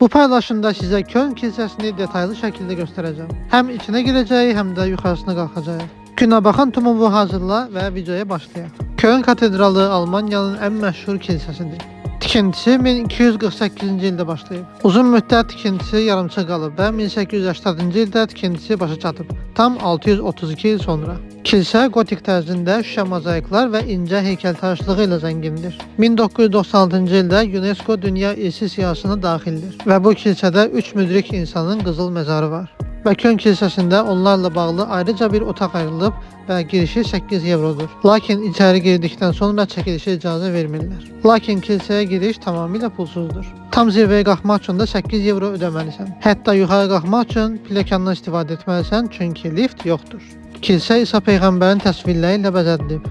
Bu paylaşımda sizə Köln kilsəsini detaylı şəkildə göstərəcəm. Həm içinə girəcəyik, həm də yuxarısına qalxacağıq. Günə baxan tumumu hazırla və videoya başlayaq. Köln katedralı Almaniyanın ən məşhur kilsəsidir. Tikintisi 1248-ci ildə başlayıb. Uzun müddət tikintisi yarımçıq qalıb və 1880-ci ildə tikintisi başa çatıb. Tam 632 il sonra. Kilsə gotik tərzində şüşə mozaiklar və incə heykəltaraşlığı ilə zəngindir. 1996-cı ildə UNESCO Dünya İrsi siyahısına daxildir və bu kilsədə 3 müdrik insanın qızıl məzarı var. Və Köln kilsəsində onlarla bağlı ayrıca bir otaq ayrılıb və girişi 8 eurodur. Lakin içəri girdikdən sonra çəkilişə icazə vermirlər. Lakin kilsəyə giriş tamamilə pulsuzdur. Tam zirvəyə qalxmaq üçün də 8 euro ödəməlisən. Hətta yuxarı qalxmaq üçün pilləkəndən istifadə etməlisən, çünki lift yoxdur. Kilsə İsa Peyğəmbərin təsvirləri ilə bəzədilib.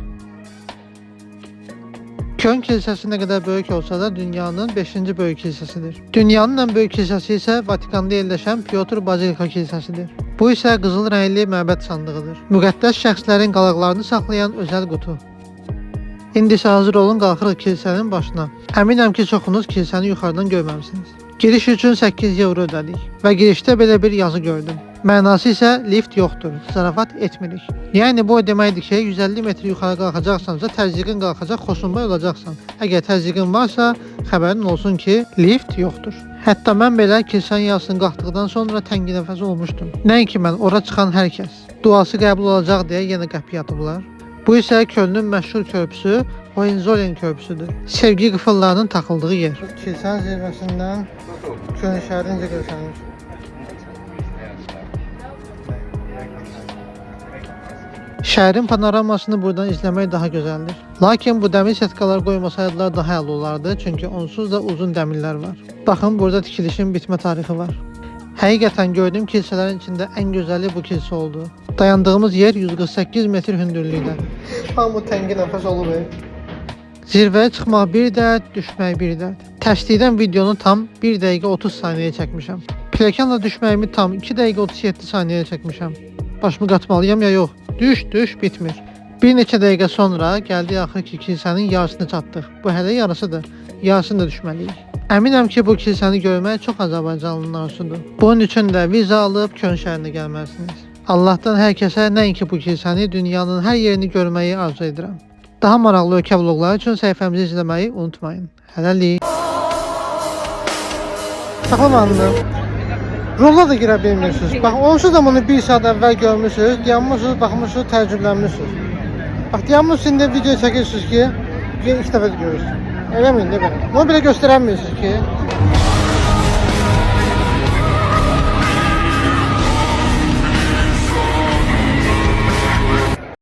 Köln kilsəsi nə qədər böyük olsa da dünyanın 5-ci böyük kilsəsidir. Dünyanın ən böyük kilsəsi isə Vatikanda yerləşən Pyotr Bazilika kilsəsidir. Bu isə qızıl rəngli məbəd sandığıdır. Müqəddəs şəxslərin qalaqlarını saxlayan özəl qutu. İndi isə hazır olun, qalxırıq kilsənin başına. Əminəm ki, çoxunuz kilsəni yuxarıdan görməmisiniz. Giriş üçün 8 euro ödədik və girişdə belə bir yazı gördüm. Mənası isə lift yoxdur, zarafat etmirik. Yəni bu deməkdir ki, 150 metr yuxarı qalxacaqsansa təzyiqin qalxacaq, xoşunbay olacaqsan. Əgər təzyiqin varsa, xəbərin olsun ki, lift yoxdur. Hətta mən belə kilsənin yarısını qalxdıqdan sonra təngi nəfəs olmuşdum. Nəinki mən, ora çıxan hər kəs. Duası qəbul olacaq deyə yenə qəpiyə atıblar. Bu isə Kölnün məşhur körpüsü Hohenzollern körpüsüdür. Sevgi qıfıllarının taxıldığı yer. Kilsənin zirvəsindən Köln şəhərincə görsənir. Şəhərin panoramasını buradan izləmək daha gözəldir. Lakin bu dəmir setkalar qoymasaydılar daha əla olardı, çünki onsuz da uzun dəmirlər var. Baxın, burada tikilişin bitmə tarixi var. Həqiqətən gördüyüm kilsələrin içində ən gözəli bu kilsə oldu. Dayandığımız yer 148 metr hündürlükdə. Hamı təngi nəfəs olub. Zirvəyə çıxmaq bir dərd, düşmək bir dərd. Təşdiqdən videonu tam 1 dəqiqə 30 saniyə çəkmişəm. Pilləkənlə düşməyimi tam 2 dəqiqə 37 saniyə çəkmişəm. Başımı qatmalıyam ya yox? Düş, bitmir. Bir neçə dəqiqə sonra gəldik axır ki, kilsənin yarısına çatdıq. Bu hələ yarısıdır. Yarısını da düşməliyik. Əminəm ki, bu kilsəni görmək çox Azərbaycanlının arzusudur. Bunun üçün də viza alıb Köln şəhərinə gəlməlisiniz. Allahdan hər kəsə nəinki bu kilsəni, dünyanın hər yerini görməyi arzu edirəm. Daha maraqlı ölkə vloqları üçün səhifəmizi izləməyi unutmayın. Hələlik. Saxlamandı. Rolla da girə bilmirsiniz. Bax, onsuz da bunu 1 saat əvvəl görmüşsünüz, dayanmışsınız, baxmışsınız, təəccüblənmişsiniz. Bax, dayanmışsınız, indi video çəkirsiniz ki, ilk dəfə görürsünüz. Eləmi indi belə. Bunu belə göstərənmirsiniz ki.